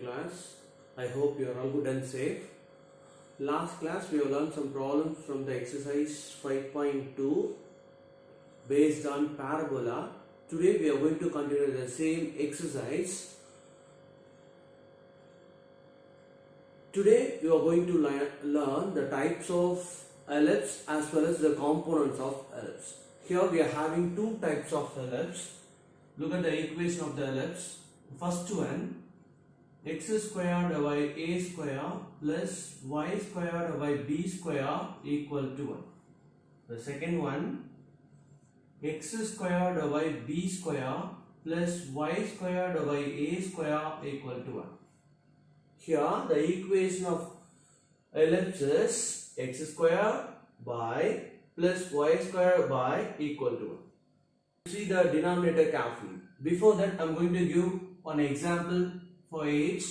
class. I hope you are all good and safe. Last class we have learned some problems from the exercise 5.2 based on parabola. Today we are going to continue the same exercise. Today we are going to learn the types of ellipse as well as the components of ellipse. Here we are having two types of ellipse. Look at the equation of the ellipse. First one, x squared by a square plus y squared by b square equal to 1. The second one, x squared by b square plus y squared by a square equal to 1. Here the equation of ellipse is x squared by plus y squared by equal to 1. See the denominator carefully. Before that, I am going to give an example for each.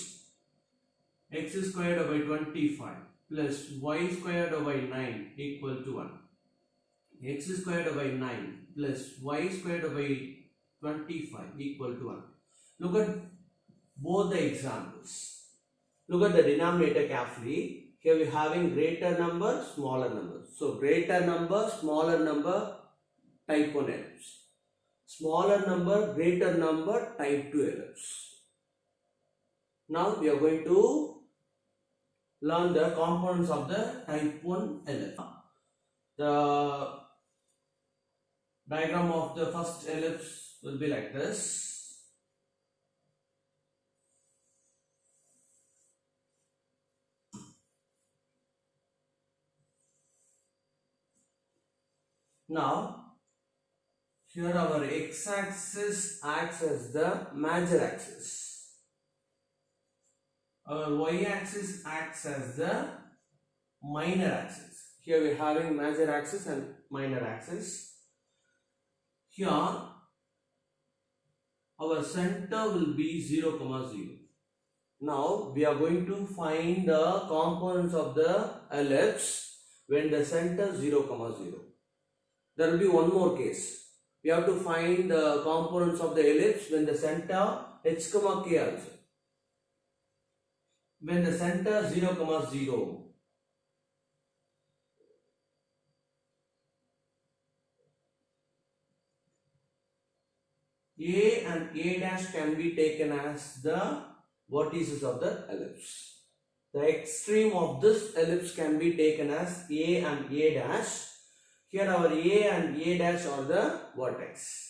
X squared by 25 plus y squared by 9 equal to 1. X squared by 9 plus y squared by 25 equal to 1. Look at both the examples. Look at the denominator carefully. Here we are having greater number, smaller number. So greater number, smaller number, type 1 ellipse. Smaller number, greater number, type 2 ellipse. Now we are going to learn the components of the type 1 ellipse. The diagram of the first ellipse will be like this. Now here our x-axis acts as the major axis. Our y-axis acts as the minor axis. Here we are having major axis and minor axis. Here our center will be 0, 0. Now we are going to find the components of the ellipse when the center 0, 0. There will be one more case. We have to find the components of the ellipse when the center h, k also. When the center 0, 0. A and A dash can be taken as the vertices of the ellipse. The extreme of this ellipse can be taken as A and A dash. Here our A and A dash are the vertex.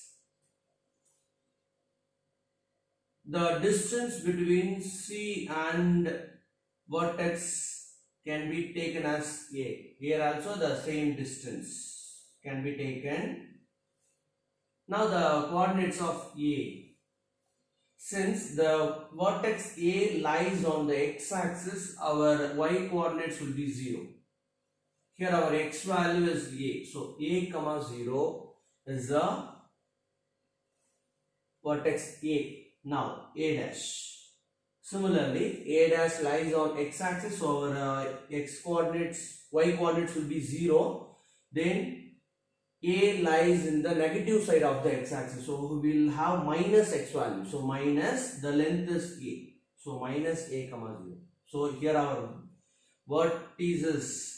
The distance between C and vertex can be taken as A. Here also the same distance can be taken. Now the coordinates of A. Since the vertex A lies on the x-axis, our y coordinates will be 0. Here our x value is A. So A, 0 is the vertex A. Now A dash. Similarly, A dash lies on x-axis, so our x coordinates, y coordinates will be 0. Then A lies in the negative side of the x-axis, so we will have minus x value. So minus, the length is A. So minus A, 0. So here our vertices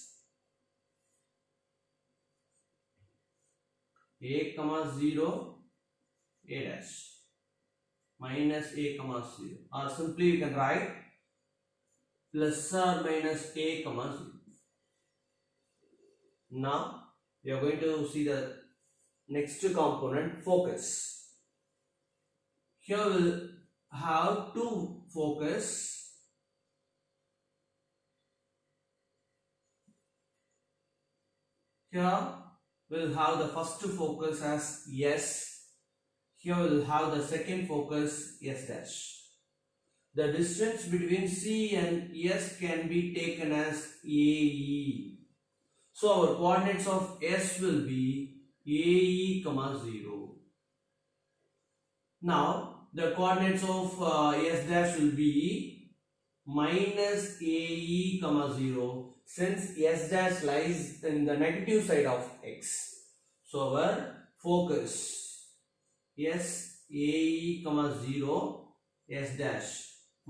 A, 0, A dash, minus A, 0. Or simply we can write plus or minus A, 0. Now we are going to see the next component, focus. Here we will have two focus. Here we will have the first focus as S. Here we will have the second focus S dash. The distance between C and S can be taken as AE. So our coordinates of S will be AE, 0. Now the coordinates of S dash will be minus AE, 0. Since S dash lies in the negative side of x. So our focus S, AE, 0, S dash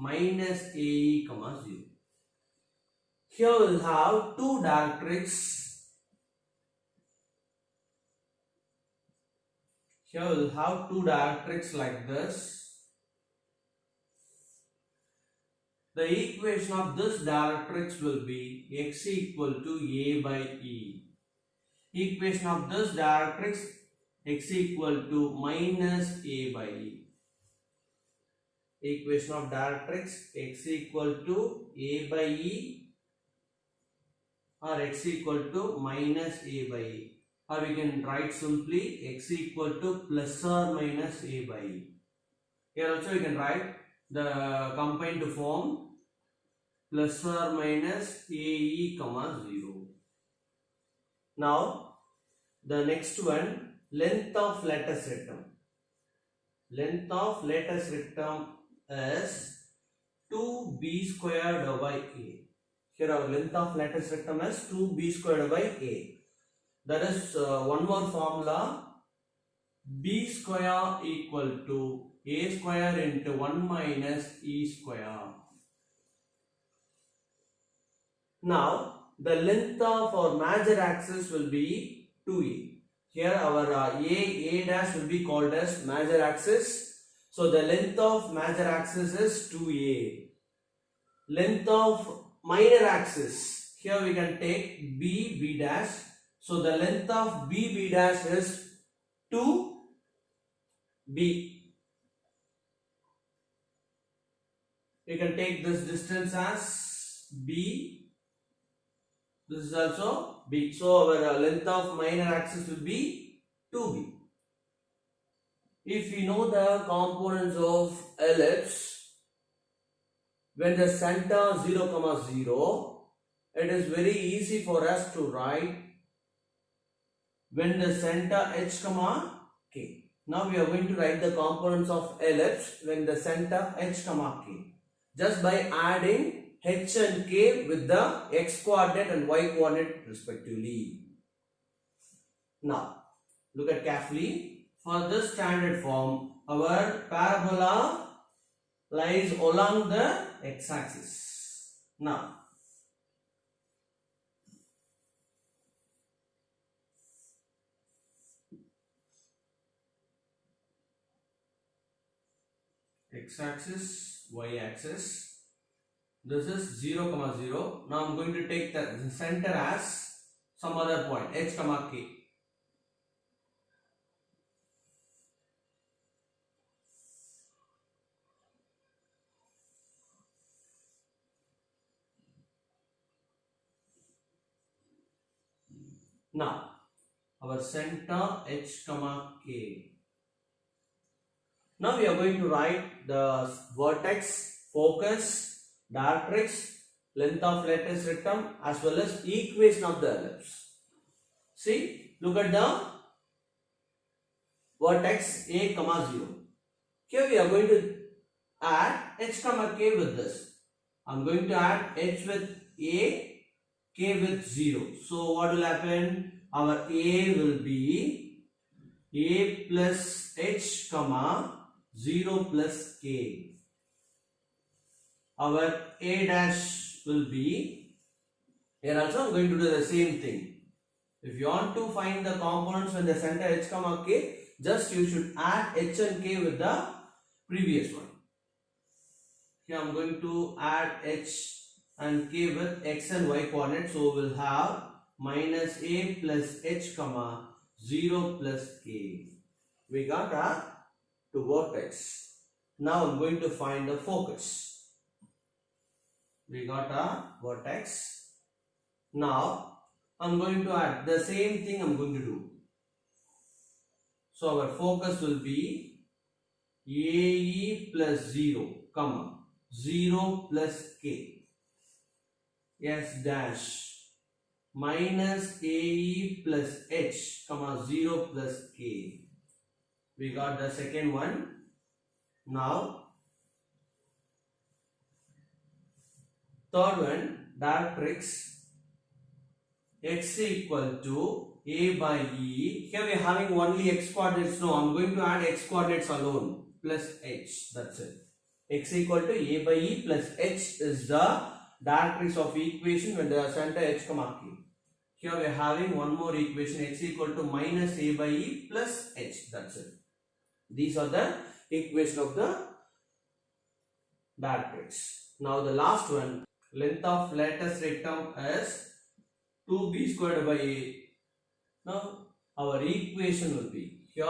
minus AE comma 0. Here we'll have two directrix. Here we'll have two directrix like this. The equation of this directrix will be x equal to A by E. Equation of this directrix x equal to minus A by E. Equation of directrix x equal to A by E or x equal to minus A by E. Or we can write simply x equal to plus or minus A by E. Here also we can write the combined form plus or minus AE comma 0. Now the next one, length of lattice rectum. Length of lattice rectum is 2b squared by A. Here our length of lattice rectum is 2b squared by A. That is one more formula, b square equal to A square into 1 minus E square. Now the length of our major axis will be 2A. Here our A dash will be called as major axis. So the length of major axis is 2A. Length of minor axis, here we can take B dash. So the length of B dash is 2B. We can take this distance as B. This is also B. So our length of minor axis will be 2B. If we know the components of ellipse, when the center 0, 0, it is very easy for us to write when the center h, k. Now we are going to write the components of ellipse when the center h, k. Just by adding h and k with the x coordinate and y coordinate respectively. Now look at carefully. For this standard form, our parabola lies along the x-axis. Now x-axis, y-axis. This is 0, 0. Now I am going to take the center as some other point h, k. Now our center h, k. Now we are going to write the vertex, focus, directrix, length of lattice rectum as well as equation of the ellipse. See, look at the vertex A, 0. Here we are going to add h, k with this. I am going to add h with A, k with 0. So what will happen? Our A will be A plus h, 0 plus k. Our A dash will be, here also I am going to do the same thing. If you want to find the components when the center h, k, just you should add h and k with the previous one. Here I am going to add h and k with x and y coordinates. So we will have minus a plus h, 0 plus k. We got our two vertex. Now I am going to find the focus. We got a vertex. Now I am going to add the same thing I am going to do. So our focus will be AE plus 0, 0 plus k. S dash minus AE plus h, 0 plus k. We got the second one. Now third one, directrix x equal to A by E. Here we are having only x coordinates. No, I am going to add x coordinates alone plus h. That's it. x equal to a by e plus h is the directrix of equation when the center h comma k. Here we are having one more equation, x equal to minus a by e plus h. That's it. These are the equation of the directrix. Now the last one, length of lattice rectum is 2b squared by a. Now our equation will be, here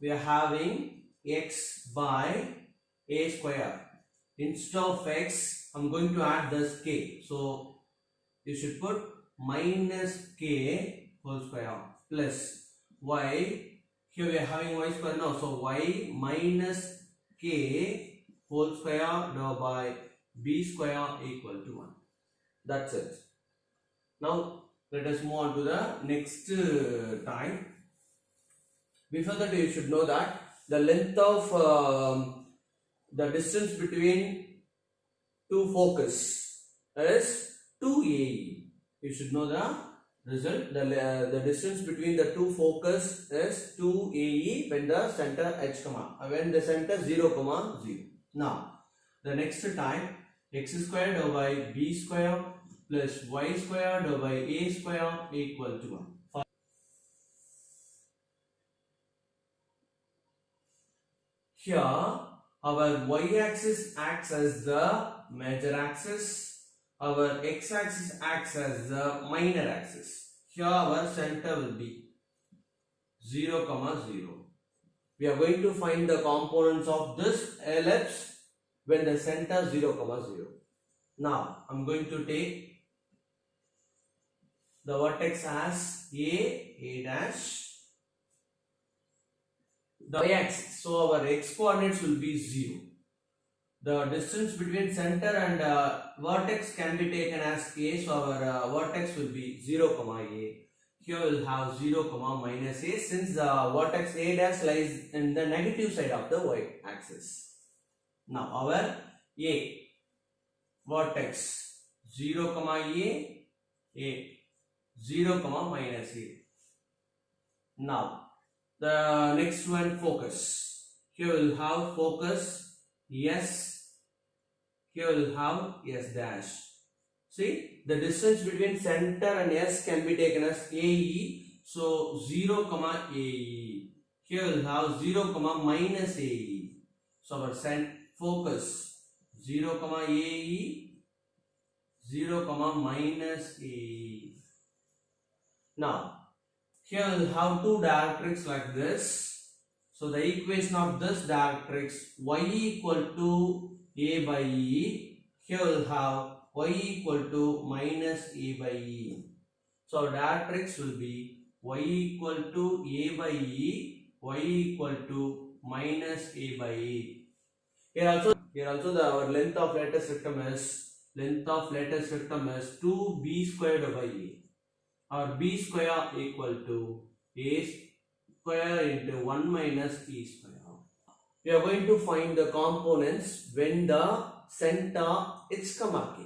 we are having x by a square. Instead of x, I'm going to add this k. So you should put minus k whole square plus y. Here we are having y square now. So y minus k whole square divided by b square equal to 1. That's it. Now let us move on to the next time. Before that, you should know that the length of the distance between two focus is 2AE. You should know the result. The distance between the two focus is 2AE when the center h comma, when the center 0 comma 0. Now the next time, x square divided by b square plus y square divided by a square equal to 1. Here our y-axis acts as the major axis, our x-axis acts as the minor axis. Here our center will be 0 comma 0. We are going to find the components of this ellipse when the center 0 comma 0. Now I am going to take the vertex as a dash, the y-axis. So our x coordinates will be 0. The distance between center and vertex can be taken as k. So our vertex will be 0 comma a. Here we'll have 0 comma minus a, since the vertex a dash lies in the negative side of the y-axis. Now our a vertex 0 comma a 0 comma minus a. Now the next one, focus. Here we'll have focus S. Here we'll have S dash. See, the distance between center and S can be taken as AE. So 0 comma AE. Here we'll have 0 comma minus AE. So our focus 0 comma AE, 0 comma minus AE. Now here we'll have two directrix like this. So the equation of this directrix, y equal to a by e. Here we'll have y equal to minus a by e. So our directrix will be y equal to a by e, y equal to minus a by e. Here also our length of lattice rectum is 2b squared by a. Our b square equal to a square into 1 minus e square. We are going to find the components when the center h comma k.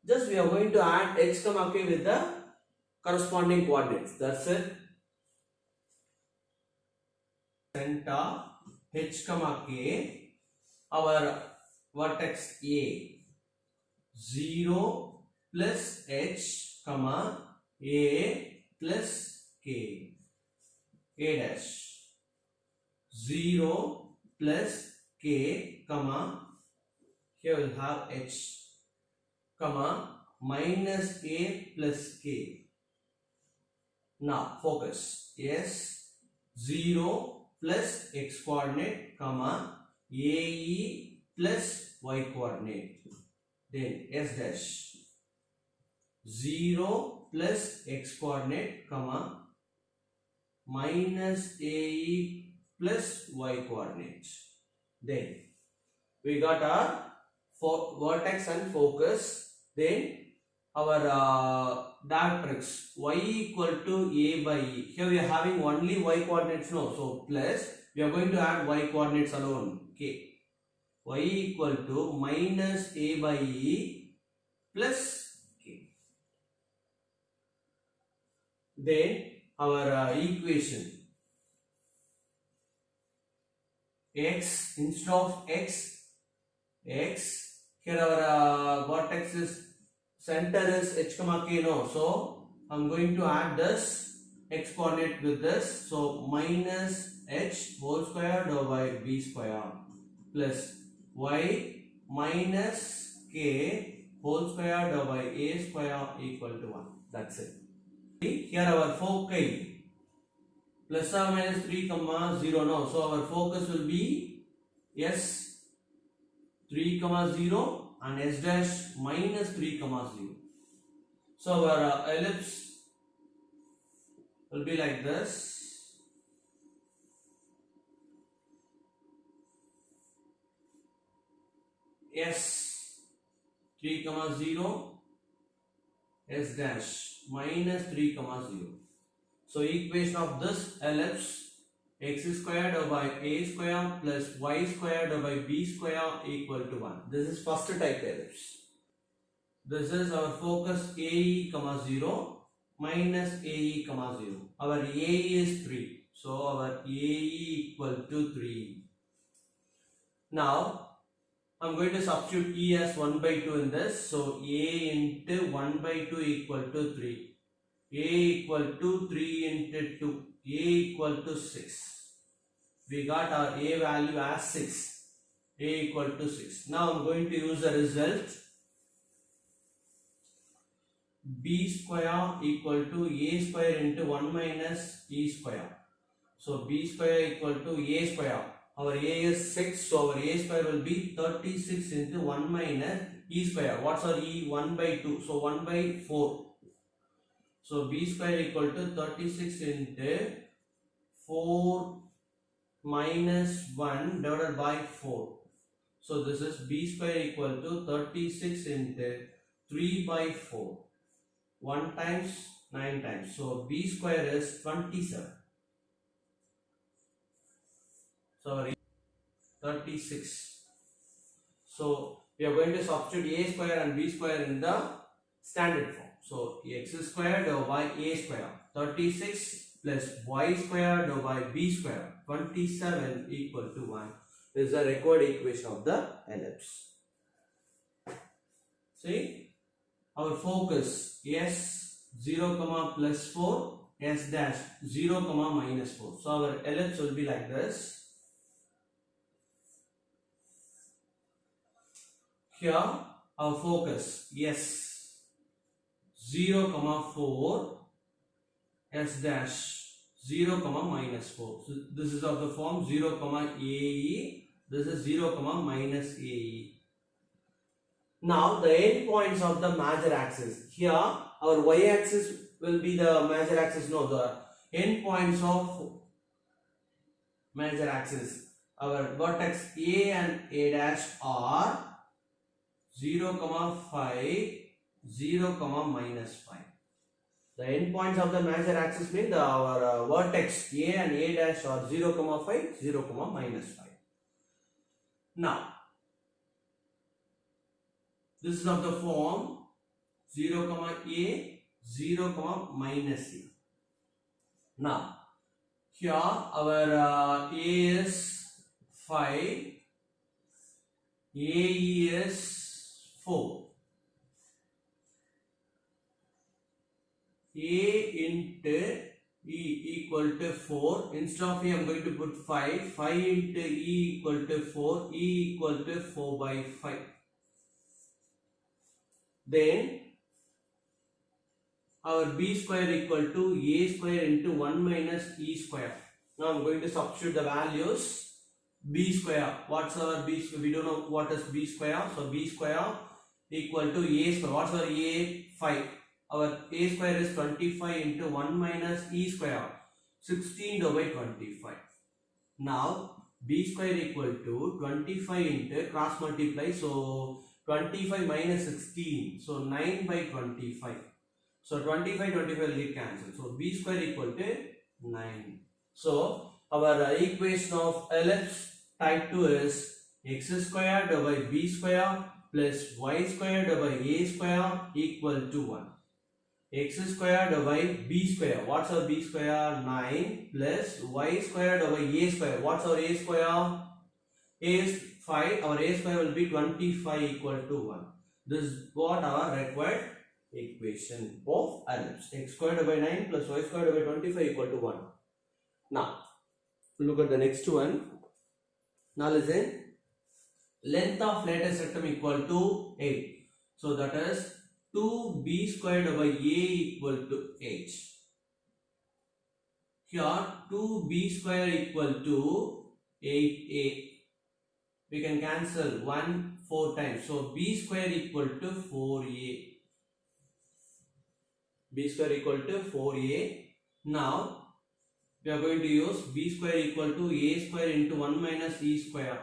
Just we are going to add h comma k with the corresponding coordinates. That's it. Center h comma k, our vertex a 0 plus h comma a plus k, a dash 0 plus k comma, here we'll have h comma minus a plus k. Now focus S 0 plus x coordinate comma ae plus y coordinate, then S dash 0 plus x coordinate comma minus ae plus y coordinate. Then we got our vertex and focus. Then our directrix y equal to a by e. Here we are having only y coordinates now, so plus we are going to add y coordinates alone, k. Y equal to minus a by e plus k. Then our equation, x, instead of x x. Here our vertex is center is h comma k, no. So I'm going to add this x coordinate with this. So minus h whole square divided by b square plus y minus k whole square divided by a square equal to 1. That's it. Here our foci plus or minus 3 comma 0, no. So our focus will be s 3 comma 0 and s dash minus 3 comma 0. So our ellipse will be like this. S 3 comma 0 s dash minus 3 comma 0. So equation of this ellipse, x square divided by a square plus y square divided by b square equal to 1. This is first type ellipse. This is our focus AE comma 0 minus AE comma 0. Our AE is 3. So our AE equal to 3. Now I'm going to substitute E as 1 by 2 in this. So A into 1 by 2 equal to 3. A equal to 3 into 2. A equal to 6. We got our A value as 6. A equal to 6. Now I'm going to use the result. B square equal to A square into 1 minus E square. So B square equal to A square. Our A is 6. So our A square will be 36 into 1 minus E square. What's our E? 1 by 2. So 1 by 4. So B square equal to 36 into 4 minus 1 divided by 4. So this is B square equal to 36 into 3 by 4. 1 times 9 times. So B square is 27. Sorry, 36. So we are going to substitute A square and B square in the standard form. So x square divided by A square, 36 plus y square divided by B square, 27 equal to 1. This is the required equation of the ellipse. See, our focus s 0 comma plus 4, s dash 0 comma minus 4. So our ellipse will be like this. Here our focus s 0 comma 4, s dash 0 comma minus 4. So this is of the form 0 comma AE. This is 0 comma minus AE. Now the endpoints of the major axis. Here our y-axis will be the major axis. No, the endpoints of major axis. Our vertex A and A dash are 0 comma 5, 0 comma minus 5. The endpoints of the major axis mean our vertex A and A dash are 0 comma 5, 0 comma minus 5. Now this is of the form 0 comma A, 0 comma minus A. Now here our A is 5, AE is 4. A into E equal to 4. Instead of E I am going to put 5. 5 into E equal to 4. E equal to 4 by 5. Then our B square equal to A square into 1 minus E square. Now I am going to substitute the values. B square. What's our B square? We don't know what is B square. So B square equal to A square. What's our A? 5. Our A square is 25 into 1 minus E square. 16 divided by 25. Now B square equal to 25 into cross multiply. So 25 minus 16. So 9 by 25. So 25 will get cancelled. So B square equal to 9. So our equation of ellipse type 2 is x square divided by b square plus y square divided by a square equal to 1. X square divided by b square. What's our b square? 9 plus y square divided by a square. What's our a square? A is 5, our A square will be 25 equal to 1. This is what our required equation of ellipse. X squared by 9 plus y squared by 25 equal to 1. Now, look at the next one. Now listen. Length of lattice rectum equal to 8. So that is 2b squared by a equal to h. Here 2b square equal to 8a. We can cancel 1 4 times. So b square equal to 4a. B square equal to 4a. Now we are going to use b square equal to a square into 1 minus e square.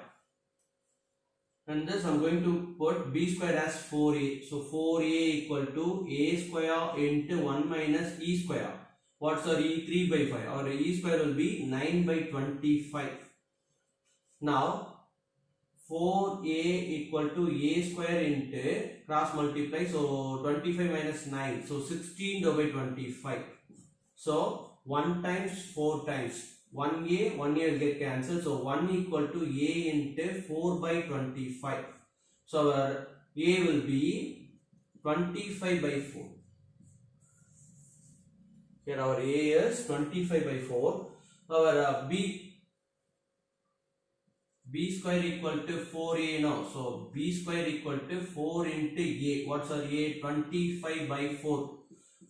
And this I am going to put b square as 4a. So 4a equal to a square into 1 minus e square. What's our e? 3 by 5. Our e square will be 9 by 25. Now 4a equal to a square into cross multiply. So 25 minus 9. So 16 by 25. So 1 times 4 times. 1a will get cancelled. So 1 equal to a into 4 by 25. So our a will be 25 by 4. Here our a is 25 by 4. Our b square equal to 4a now. So b square equal to 4 into a. What's our a? 25 by 4.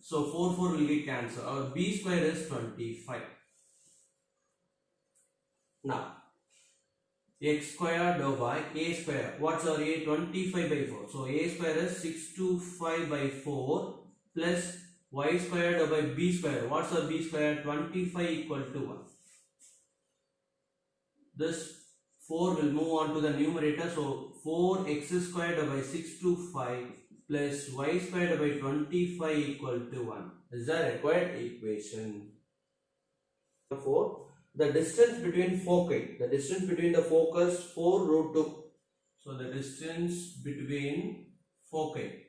So 4 will get cancelled. Our b square is 25. Now x square by a square. What's our a? 25 by 4. So a square is 625 by 4 plus y squared by b square. What's our b square? 25 equal to 1. This 4 will move on to the numerator. So 4x squared by 625 plus y squared by 25 equal to 1 is the required equation. Therefore, the distance between foci, the distance between the focus 4 root 2. So the distance between foci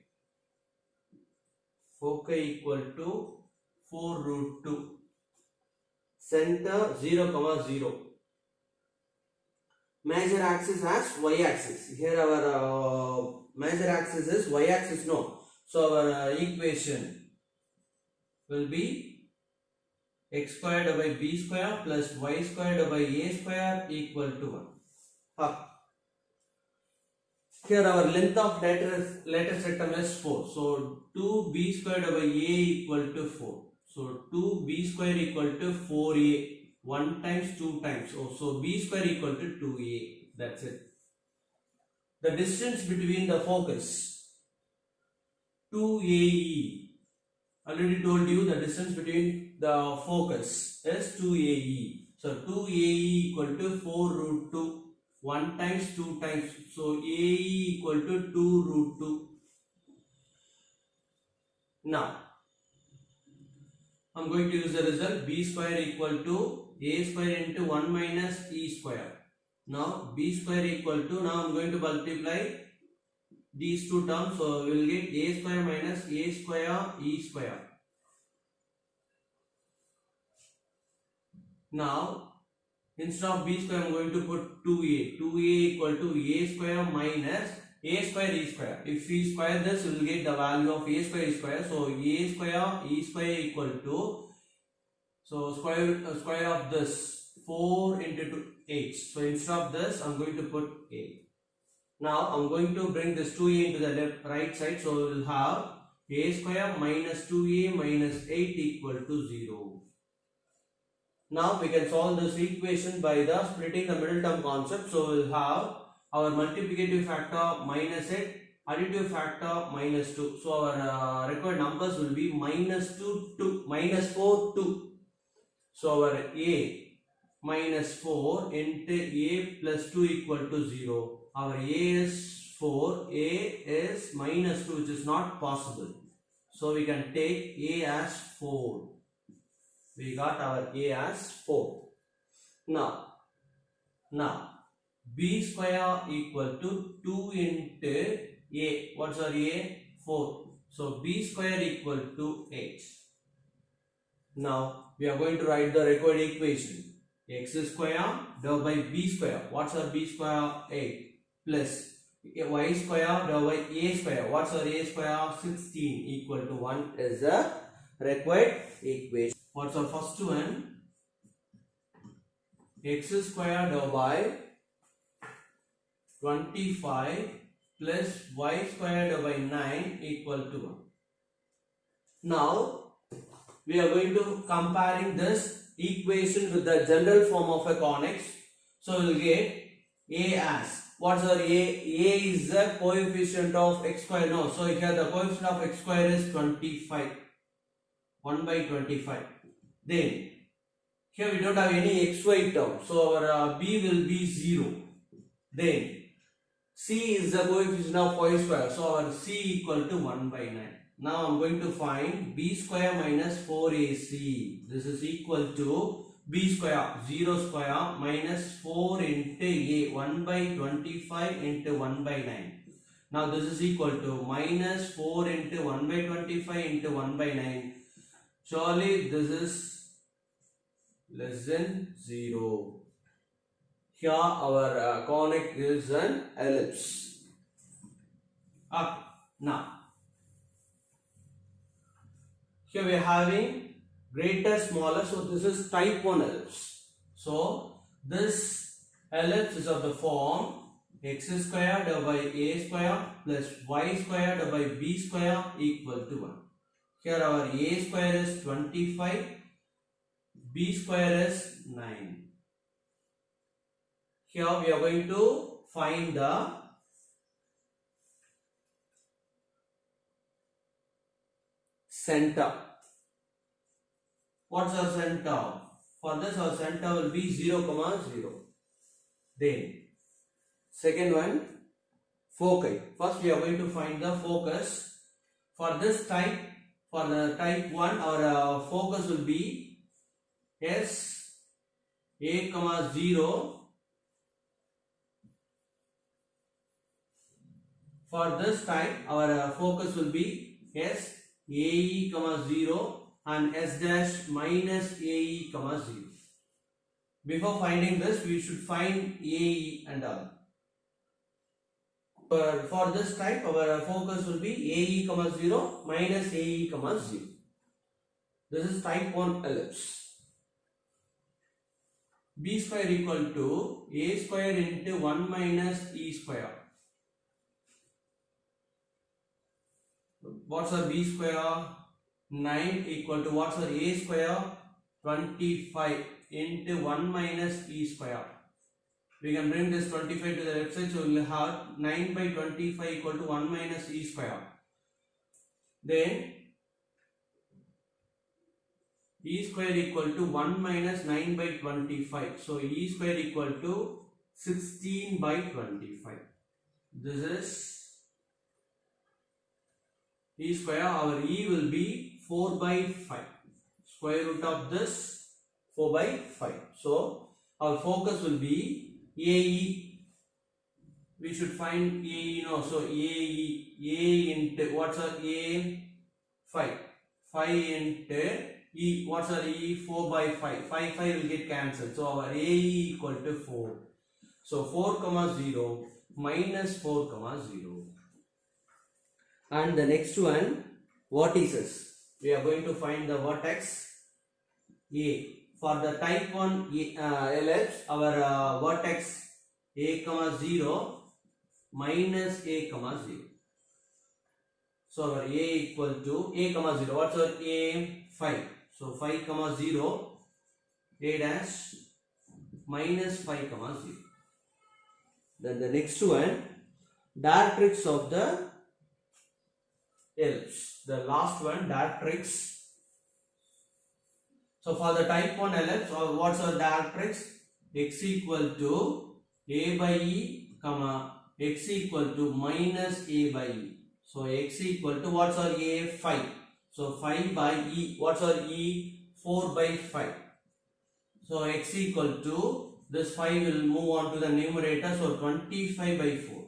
equal to 4 root 2. Center 0, 0. Major axis as y axis. Here our major axis is y axis, no. So our equation will be x squared by b square plus y squared by a square equal to 1. Here our length of lattice rectum is 4. So 2b squared by a equal to 4. So 2b square equal to 4a. 1 times 2 times. So b square equal to 2a. That's it. The distance between the focus 2ae. Already told you the distance between the focus is 2ae. So 2ae equal to 4 root 2. 1 times 2 times. So ae equal to 2 root 2. Now I am going to use the result b square equal to a square into 1 minus e square. Now b square equal to, now I am going to multiply these two terms. So we will get a square minus a square e square. Now instead of b square I am going to put 2a. 2a equal to a square minus a square e square. If we square this, we will get the value of a square e square. So a square e square equal to, so square of this 4 into 8. So instead of this, I am going to put a. Now I am going to bring this 2a into the right side. So we will have a square minus 2a minus 8 equal to 0. Now we can solve this equation by the splitting the middle term concept. So we will have our multiplicative factor minus 8, additive factor minus 2. So our required numbers will be minus 4, 2. So our a minus 4 into a plus 2 equal to 0. Our a is 4, a is minus 2, which is not possible. So we can take a as 4. We got our a as 4. Now b square equal to 2 into a. What's our a? 4. So b square equal to 8. Now we are going to write the required equation. x square divided by b square. What's our b square? 8 plus y square divided by a square. What's our a square? 16 equal to 1 is the required equation. What's our first one? X square divided by 25 plus y square divided by 9 equal to 1. Now we are going to comparing this equation with the general form of a conics. So we will get a as, what's our a? A is the coefficient of x square. No, so here the coefficient of x square is 25, 1 by 25. Then here we don't have any xy term, so our b will be 0. Then c is the coefficient of y square, so our c equal to 1 by 9. Now I am going to find b square minus 4ac. This is equal to b square 0 square minus 4 into a, 1 by 25 into 1 by 9. Now this is equal to minus 4 into 1 by 25 into 1 by 9. Surely this is less than 0. Here our conic is an ellipse. Now here we are having greater, smaller, so this is type 1 ellipse. So this ellipse is of the form x square divided by a square plus y square divided by b square equal to 1. Here our a square is 25, b square is 9. Here we are going to find the center. What's our center? For this our center will be 0, 0. Then second one, foci. First we are going to find the focus. For this type, for the type 1, our focus will be S A, 0. For this type, our focus will be S AE, 0 and S dash minus AE, 0. Before finding this, we should find AE and all. For this type, our focus will be AE, 0 minus AE, 0. This is type 1 ellipse. B square equal to A square into 1 minus E square. What's our b square? 9 equal to what's our a square? 25 into 1 minus e square. We can bring this 25 to the left side, so we will have 9 by 25 equal to 1 minus e square. Then e square equal to 1 minus 9 by 25. So e square equal to 16 by 25. This is e square. Our e will be 4 by 5. Square root of this 4 by 5. So our focus will be AE. We should find AE now. So AE into what's our A? 5. 5 into E. What's our E? 4 by 5. 5 will get cancelled. So our AE equal to 4. So 4, 0 minus 4, 0. And the next one, vertices. We are going to find the vertex A. For the type 1 ellipse, our vertex A, 0 minus A, 0. So our A equal to A, 0. What's our A? 5. So 5, 0. A dash minus 5, 0. Then the next one, directrix of the ellipse. The last one, directrix. So for the type 1 ellipse, what's our directrix? X equal to A by E, X equal to minus A by E. So X equal to what's our A? 5. So 5 by E. What's our E? 4 by 5. So X equal to, this 5 will move on to the numerator. So 25 by 4.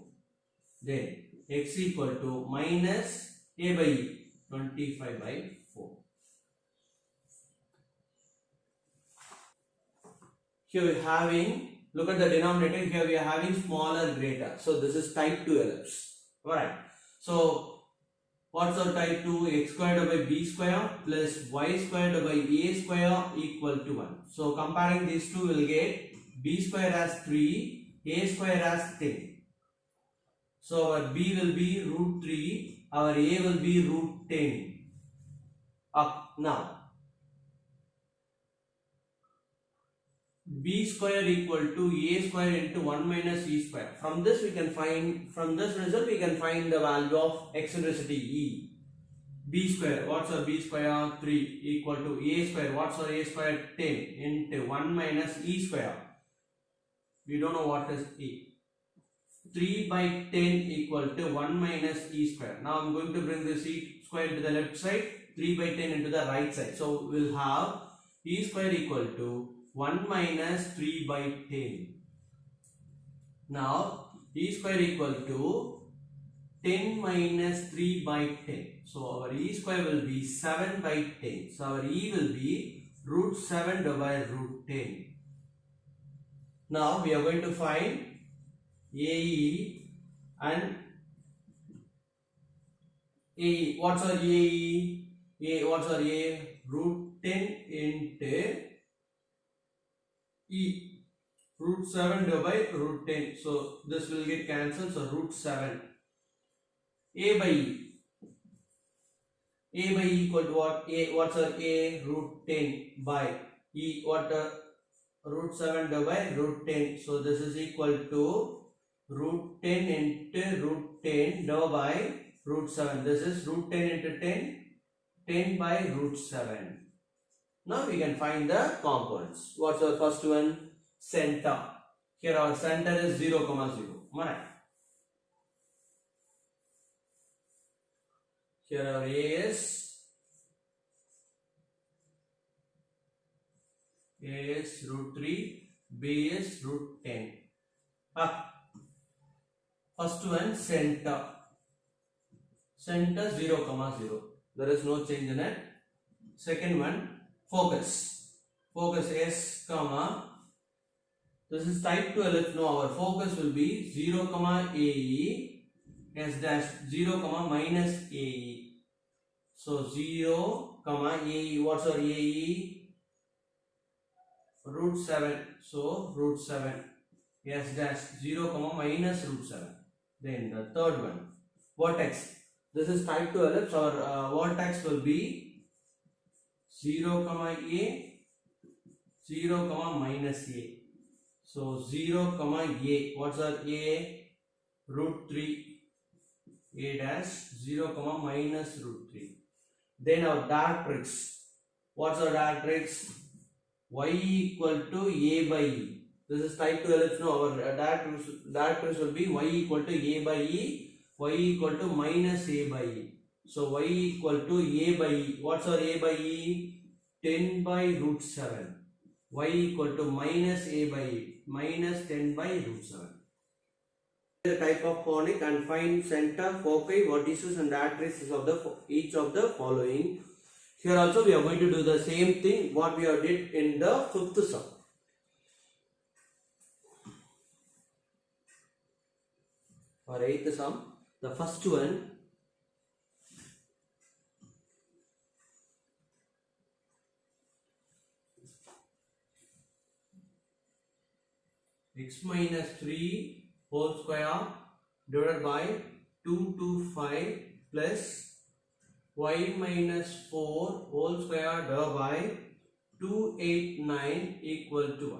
Then X equal to minus A by E. 25 by 4. here we are having, look at the denominator, here we are having smaller greater. So this is type 2 ellipse. Alright. So what's our type 2? X squared by b square plus y squared by a square equal to 1. So comparing these two, we'll get b square as 3, a square as 10. So our b will be root 3, our a will be root 10. Now b square equal to a square into 1 minus e square. From this we can find, from this result we can find the value of eccentricity E. B square, what's our b square? 3 equal to a square, what's our a square? 10 into 1 minus e square. We don't know what is e. 3 by 10 equal to 1 minus e square. Now I'm going to bring this e square to the left side, 3 by 10 into the right side. So we'll have e square equal to 1 minus 3 by 10. Now e square equal to 10 minus 3 by 10. So our e square will be 7 by 10. So our e will be root 7 divided root 10. Now we are going to find AE and AE. What's our AE? What's our A? Root 10 into E. Root 7 divided by root 10. So this will get cancelled. So root 7. A by E. A by E equal to what? A. What's our A? Root 10 by E. What? Root 7 divided by root 10. So this is equal to root 10 into root 10 divided by root 7. This is root 10 into 10. 10 by root 7. Now we can find the components. What's our first one? Center. Here our center is 0, 0. Right. Here our A is root 3, B is root 10. First one, center. Center 0, 0. There is no change in it. Second one, focus. Focus S, comma. This is type 2 ellipse. No, our focus will be 0, AE, S dash 0, minus AE. So 0, AE. What's our AE? Root 7. So root 7. S dash 0, minus root 7. Then the third one, vertex. This is type 2 ellipse. Our vertex will be 0, A, 0, minus A. So 0, A. What's our A? Root 3. A dash 0, minus root 3. Then our directrix. What's our directrix? Y equal to A by E. This is type 2 ellipse. No, our directrix will be y equal to A by E, y equal to minus A by E. So y equal to A by E. What's our A by E? 10 by root 7. Y equal to minus A by E, minus 10 by root 7. The type of conic and find center, foci, vertices and directrices of each of the following. Here also we are going to do the same thing what we have did in the fifth sum. For eighth sum, the first one, x minus 3 whole square divided by 225 plus y minus 4 whole square divided by 289 equal to 1.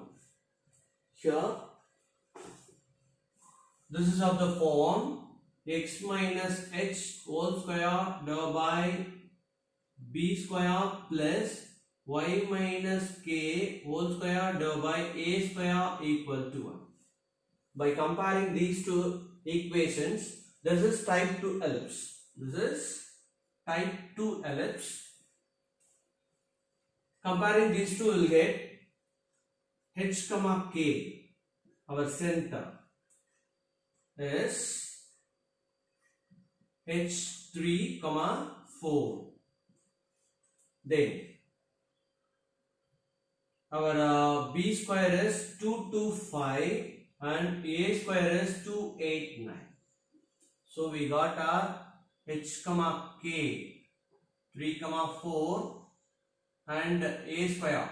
Here, this is of the form x minus h whole square divided by b square plus y minus k whole square divided by a square equal to 1. By comparing these two equations, this is type 2 ellipse. This is type 2 ellipse. Comparing these two, we will get h comma k, our center, is h3 comma 4. Then our b square is 225 and a square is 289. So we got our h comma k 3 comma 4 and a square.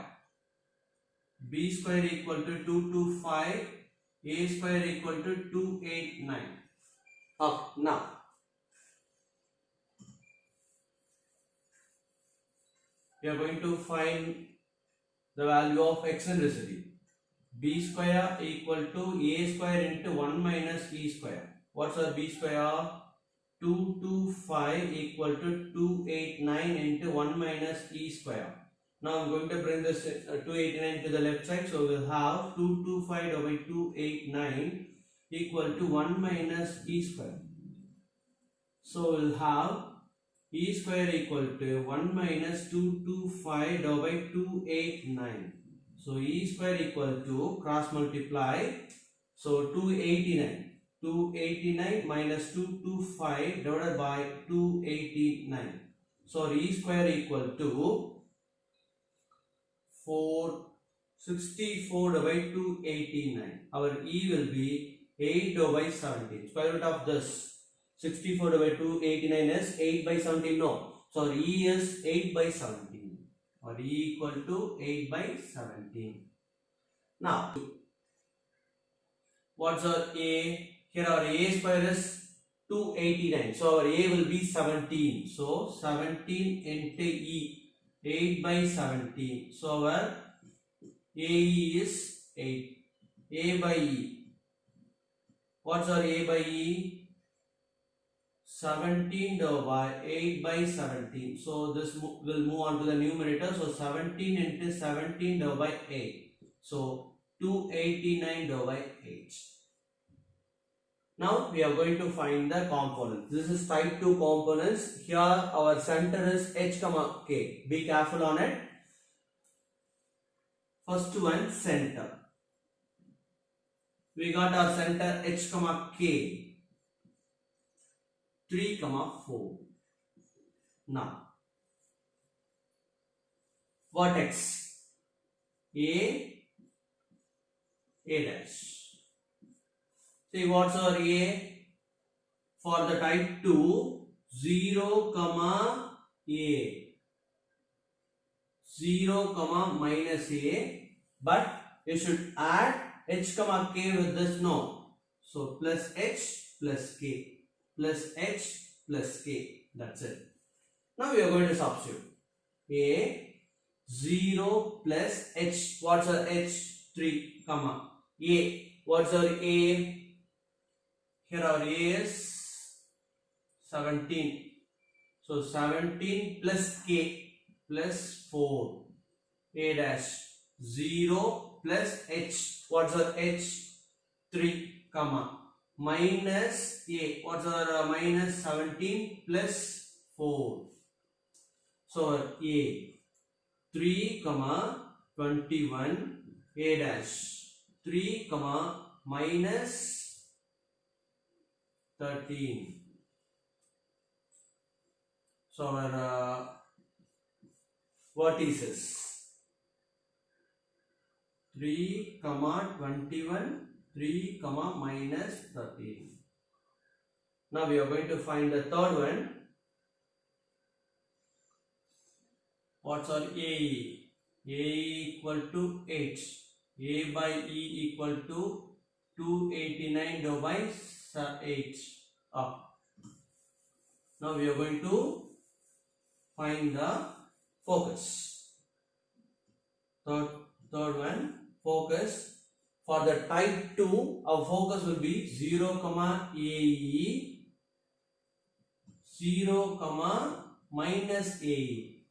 B square equal to 225, a square equal to 289. Now we are going to find the value of eccentricity. B square equal to a square into 1 minus e square. What's our b square? 225 equal to 289 into 1 minus e square. Now I'm going to bring this 289 to the left side. So we'll have 225 divided by 289 equal to 1 minus e square. So we'll have e square equal to 1 minus 225 divided by 289. So e square equal to cross multiply. So 289. 289 minus 225 divided by 289. So e square equal to 464 divided by 289. Our e will be 8 divided by 17. Square root of this 64 divided by 289 is 8 by 17. No. So our e is 8 by 17. Or e equal to 8 by 17. Now, what's our a? Here our a square is 289. So our a will be 17. So 17 into e, 8 by 17. So our ae is 8. A by e. What's our a by e? 17 divided by 8 by 17. So this will move on to the numerator. So 17 into 17 divided by 8. So 289 divided by 8. Now we are going to find the components. This is type 2 components. Here our center is h comma k. Be careful on it. First one, center. We got our center h comma k. 3 comma 4. Now vertex a dash. See what's our a? For the type 2, 0 comma a, 0 comma minus a, but you should add h comma k with this. No, so plus h plus k, plus h plus k, that's it. Now we are going to substitute a 0 plus h. What's our h? 3 comma a. What's our a? Here our a is 17. So 17 plus k plus 4. A dash 0 plus h. What's our h? 3 comma minus a. What's our minus 17 plus 4. So our a 3 comma 21 a dash 3 comma minus 13. So our vertices 3 comma 21, 3 comma minus 13. Now we are going to find the third one. What's our AE? AE equal to 8. A by E equal to 289 divided by 8. Now we are going to find the focus. Third one, focus. For the type 2, our focus will be 0 comma AE, 0 comma minus AE.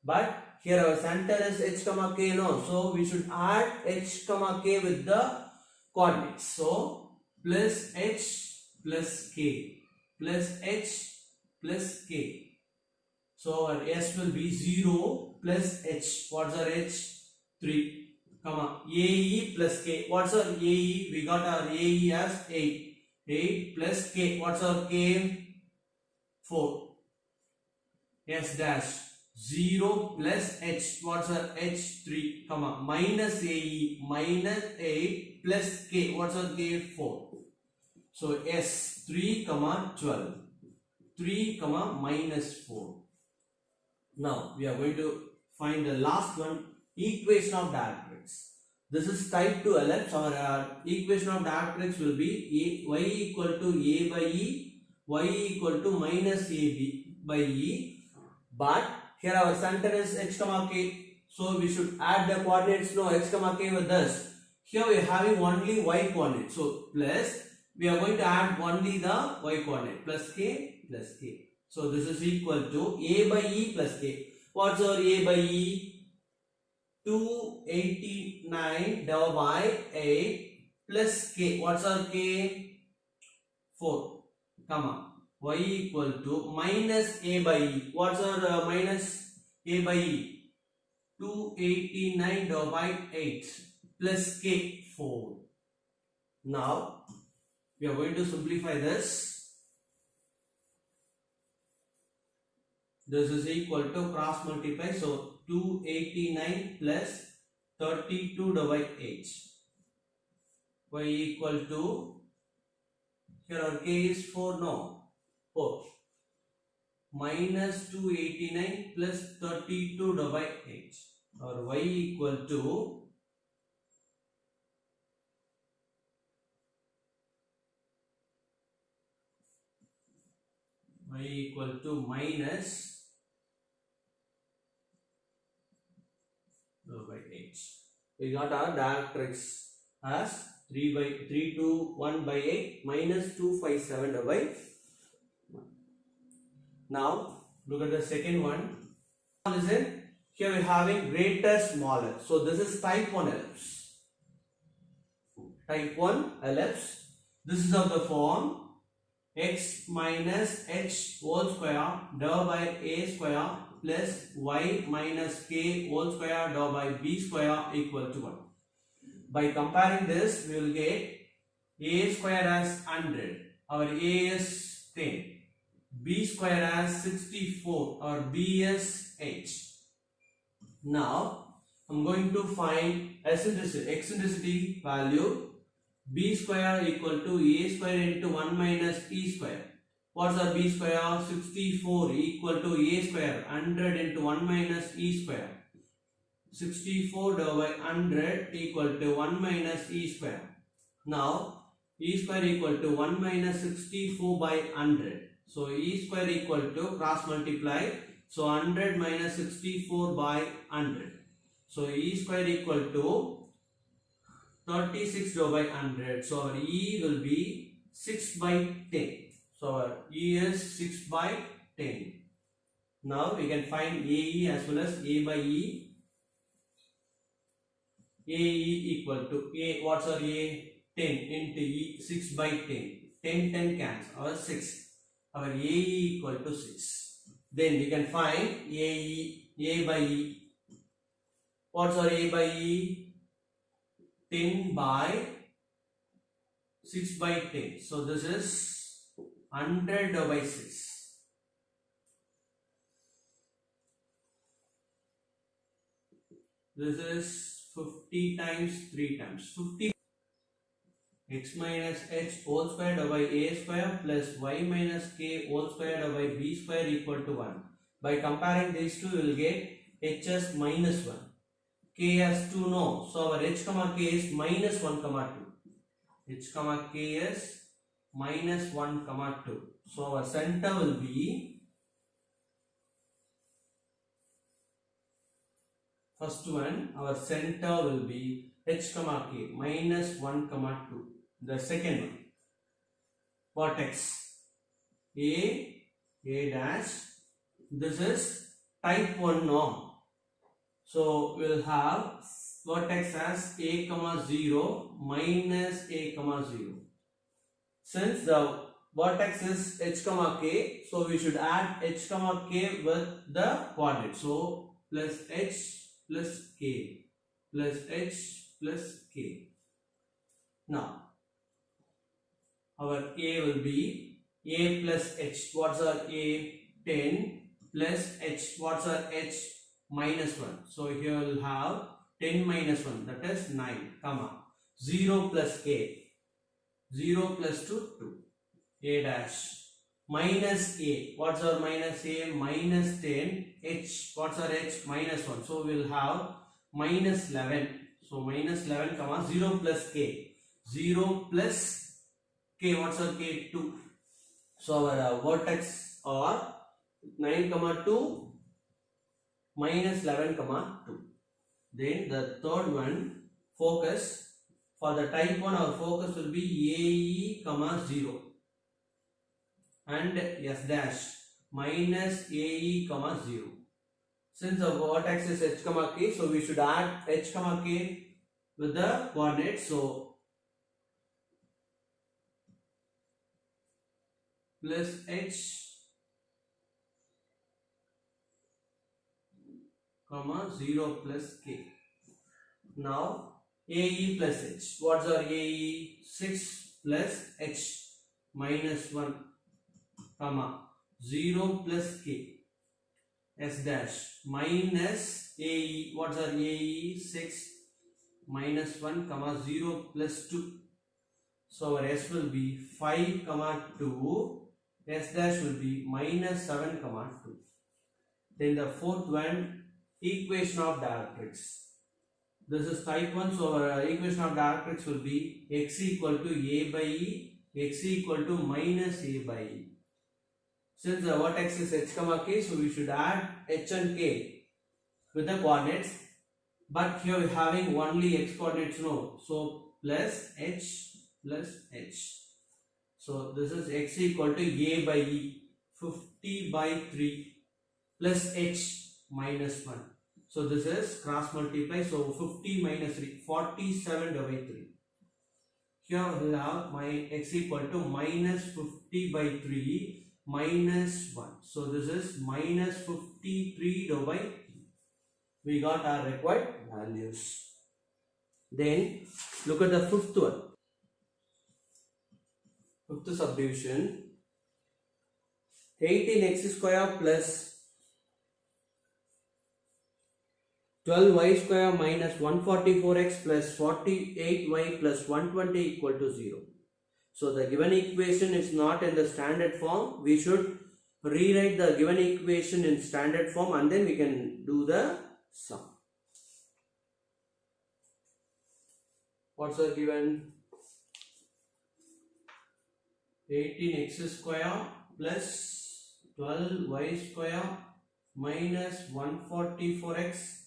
But here our center is h comma k, no, so we should add h comma k with the coordinates. So plus h plus k plus h plus k. So our s will be 0 plus h. What's our h? 3 comma AE plus k. What's our AE? We got our AE as 8. 8 plus k. What's our k? 4. S dash 0 plus h. What's our h? 3, comma, minus ae, minus 8 plus k. What's our k? 4. So s 3 comma 12, 3 comma minus 4. Now we are going to find the last one, equation of directrix. This is type 2 ellipse. Our equation of directrix will be y equal to a by e, y equal to minus ab by e. But here our center is h comma k, so we should add the coordinates no h comma k with this. Here we are having only y coordinate, so plus we are going to add only the y coordinate, plus k plus k. So this is equal to a by e plus k. What's our a by e? 289 divided by 8 plus k. What's our k? 4, comma, y equal to minus a by e. What's our minus a by e? 289 divided by 8 plus k, 4. Now we are going to simplify this. This is equal to cross multiply, so 289 plus 32 divided by 8. Y equal to, here our k is 4, no, 4. Minus 289 plus 32 divided by 8. Or y equal to minus by 8. We got our directrix as 321 by 8 minus 257 by 1. Now look at the second one. Listen, here we are having greater smaller. So this is type 1 ellipse. Type 1 ellipse. This is of the form x minus h whole square divided by a square plus y minus k whole square divided by b square equal to 1. By comparing this, we will get a square as 100, our a is 10, b square as 64, our b is 8. Now I am going to find eccentricity value. B square equal to a square into 1 minus e square. What's our b square? 64 equal to a square 100 into 1 minus e square. 64 divided by 100 equal to 1 minus e square. Now e square equal to 1 minus 64 by 100. So e square equal to cross multiply. So 100 minus 64 by 100. So e square equal to 36 divided by 100. So our e will be 6 by 10. So our e is 6 by 10. Now we can find ae as well as a by e. ae equal to a. What's our a? 10 into e, 6 by 10. 10 cancels. Our 6. Our ae equal to 6. Then we can find a by e. What's our a by e? 10 by 6 by 10. So this is 100 by 6. This is 50 times 3 times 50. X minus h whole square divided by a square plus y minus k whole square divided by b square equal to 1. By comparing these two, we will get h as minus 1. K as 2, no. So our h comma k is minus 1 comma 2. H comma k is minus 1 comma 2. So our center will be, first one, our center will be h comma k minus 1 comma 2. The second one, vertex a dash. This is type 1 norm. So we will have vertex as a comma 0 minus a comma 0. Since the vertex is h comma k, so we should add h comma k with the coordinate. So plus h plus k plus h plus k. Now our a will be a plus h. What's our a? 10 plus h. What's our h? Minus 1. So here we'll have 10 minus 1, that is 9, comma 0 plus k. 0 plus 2, 2. A dash. Minus a. What's our minus a? Minus 10. H. What's our h? Minus 1. So we'll have minus 11. So minus 11, comma 0 plus k. 0 plus k. What's our k? 2. So our vertex are 9, comma 2 minus 11, comma 2. Then the third one, focus. For the type 1, our focus will be AE, comma 0 and S dash minus AE, comma 0. Since the vertex is h, comma k, so we should add h, comma k with the coordinates. So plus h, comma 0 plus k. Now AE plus h. What's our AE? 6 plus h minus 1, comma 0 plus k. S dash minus AE. What's our AE? 6 minus 1, comma 0 plus 2. So our S will be 5, comma 2. S dash will be minus 7, comma 2. Then the fourth one, equation of directrix. This is type 1, so our equation of directrix will be x equal to a by e, x equal to minus a by e. Since the vertex is h, comma k, so we should add h and k with the coordinates. But here we are having only x coordinates, no. So plus h plus h. So this is x equal to a by e, 50 by 3 plus h minus 1. So this is cross multiply. So 50 minus 3, 47 divided by 3. Here we have my x equal to minus 50 by 3 minus 1. So this is minus 53 divided by 3. We got our required values. Then look at the fifth one. Fifth subdivision. 18x square plus 12y square minus 144x plus 48y plus 120 equal to 0. So the given equation is not in the standard form. We should rewrite the given equation in standard form and then we can do the sum. What's the given? 18x square plus 12y square minus 144x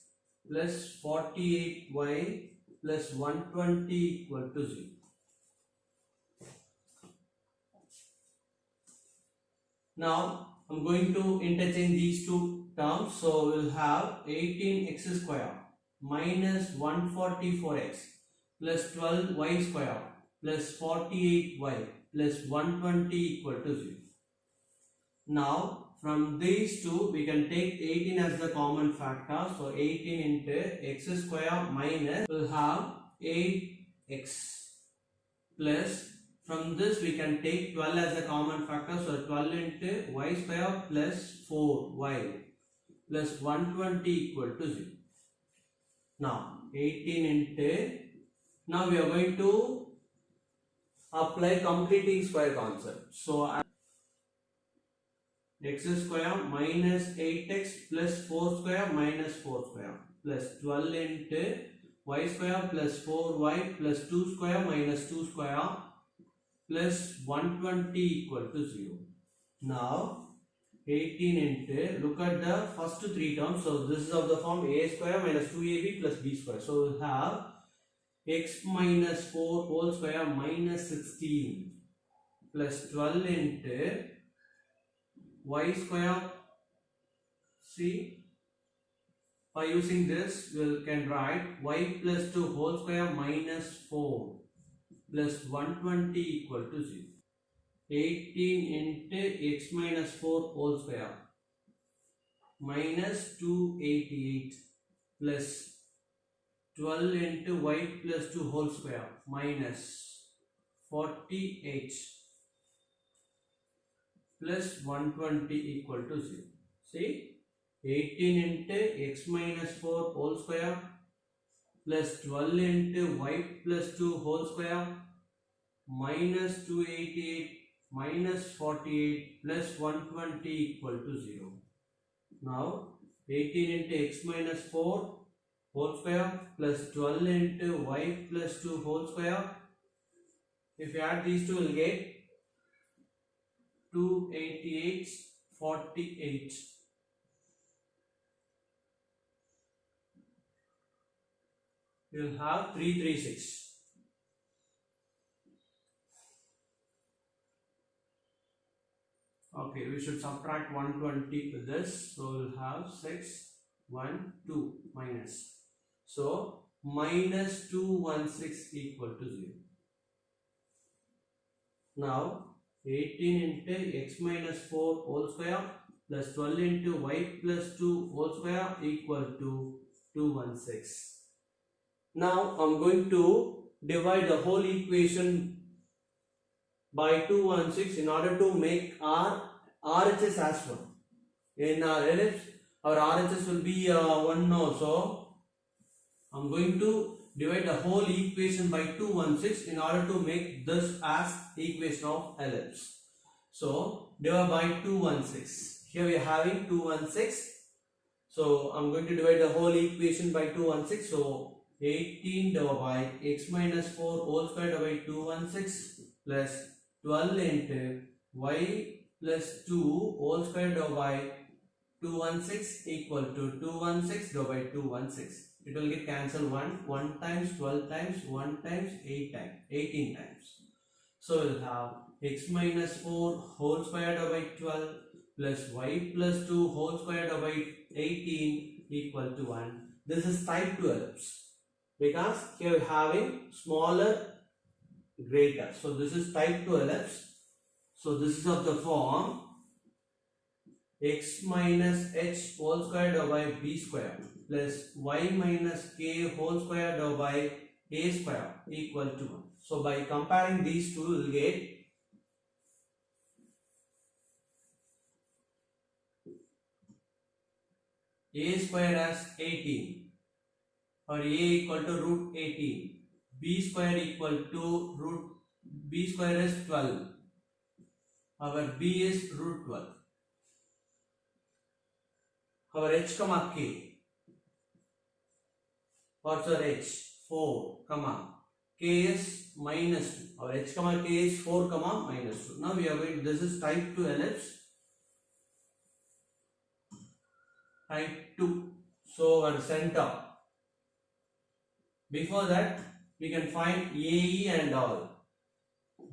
plus 48y plus 120 equal to 0. Now I'm going to interchange these two terms. So we'll have 18x square minus 144x plus 12y square plus 48y plus 120 equal to 0. Now from these two we can take 18 as the common factor. So 18 into x square minus, we'll have 8x plus, from this we can take 12 as a common factor. So 12 into y square plus 4y plus 120 equal to 0. Now 18 into, now we are going to apply completing square concept. So x square minus 8x plus 4 square minus 4 square plus 12 into y square plus 4y plus 2 square minus 2 square plus 120 equal to 0. Now 18 into, look at the first three terms. So this is of the form a square minus 2ab plus b square. So we have x minus 4 whole square minus 16 plus 12 into y square. See, by using this we can write y plus 2 whole square minus 4 plus 120 equal to 0. 18 into x minus 4 whole square minus 288 plus 12 into y plus 2 whole square minus 48 plus 120 equal to 0. See, 18 into x minus 4 whole square plus 12 into y plus 2 whole square minus 288 minus 48 plus 120 equal to 0. Now 18 into x minus 4 whole square plus 12 into y plus 2 whole square. If you add these two, you will get 288 48. You will have 336. Okay, we should subtract 120 with this. So we will have 6, 1, 2 minus. So minus 216 equal to 0. Now 18 into x minus 4 whole square plus 12 into y plus 2 whole square equal to 216. Now I am going to divide the whole equation by 216 in order to make our RHS as 1. In our ellipse, our RHS will be 1 now. So I am going to divide the whole equation by 216 in order to make this as equation of ellipse. So divide by 216. Here we are having 216. So I am going to divide the whole equation by 216. So 18 divided by x minus 4 whole square divided by 216 plus 12 into y plus 2 whole square divided by 216 equal to 216 divided by 216. It will get cancelled 1 times, 12 times, 1 times, 8 times, 18 times. So we will have x minus 4 whole square divided by 12 plus y plus 2 whole square divided by 18 equal to 1. This is type 2 ellipse because here we are having smaller greater. So this is type 2 ellipse. So this is of the form x minus h whole square divided by b square plus y minus k whole square divided by a square equal to 1. So by comparing these two, we will get a square as 18 or a equal to root 18, b square equal to root b square is 12, our b is root 12, our h comma k, what's our h? 4 comma k is minus 2, our h comma k is 4 comma minus 2. Now we are going, this is type 2 ellipse, type 2. So our center, before that we can find AE and all.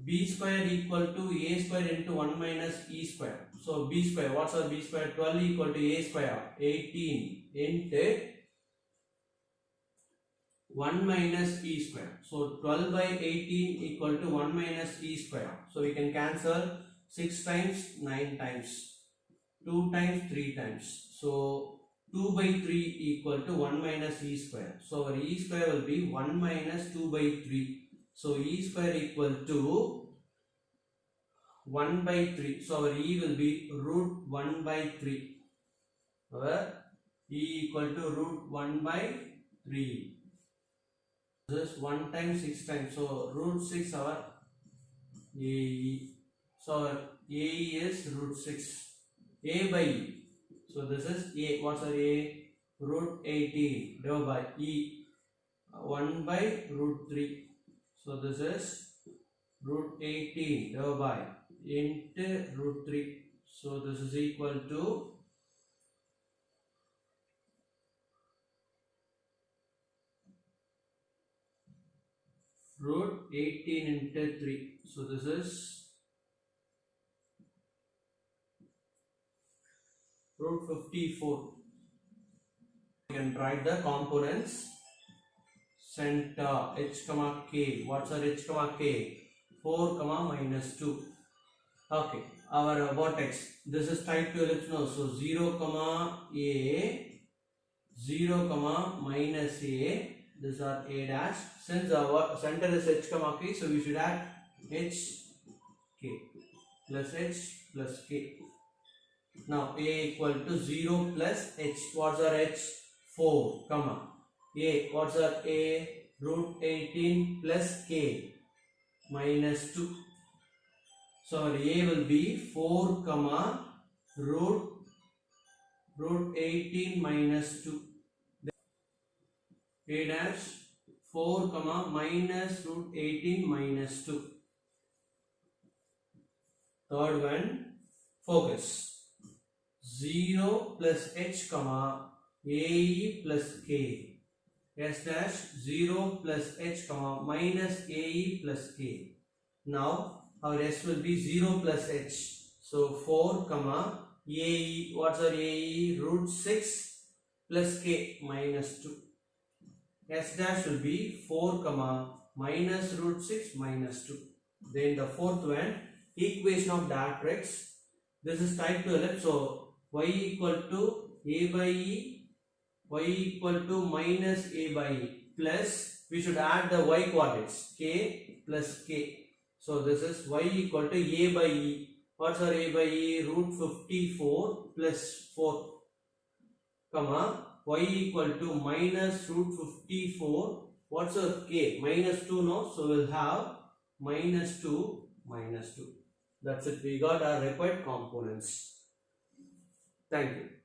B square equal to A square into 1 minus E square. So B square, what's our B square? 12 equal to A square, 18 into 1 minus E square. So 12 by 18 equal to 1 minus E square. So we can cancel 6 times, 9 times, 2 times, 3 times. So 2 by 3 equal to 1 minus E square. So our E square will be 1 minus 2 by 3. So E square equal to 1 by 3. So our E will be root 1 by 3. Our E equal to root 1 by 3. This is 1 times 6 times. So root 6 our AE. So our AE is root 6. A by E. So this is A. What's our A? Root 18 divided by E. 1 by root 3. So this is root 18 divided by into root 3. So this is equal to root 18 into 3. So this is root 54. You can write the components. Center h comma k. What's our h comma k? 4 comma minus 2. Okay, our vertex. This is type 2 ellipse now. So 0 comma a, 0 comma minus a. These are a dash. Since our center is h comma k, so we should add h k plus h plus k. Now a equal to 0 plus h. What's our h? 4, comma. A, what's our a? Root 18 plus k minus 2. So our a will be 4, comma, root 18 minus 2. A dash 4, comma, minus root 18 minus 2. Third one, focus. 0 plus h, comma, ae plus k. S dash 0 plus h, comma, minus ae plus k. Now our s will be 0 plus h. So 4, comma, ae, what's our ae? Root 6 plus k minus 2. S dash will be 4, comma, minus root 6 minus 2. Then the fourth one, equation of Dirac. This is type 2 ellipse. So y equal to a by e, y equal to minus a by e, plus we should add the y coordinates k plus k. So this is y equal to a by e. What's our a by e? Root 54 plus 4, comma, y equal to minus root 54. What's our k? Minus 2, no? So we'll have minus 2 minus 2. That's it. We got our required components. Thank you.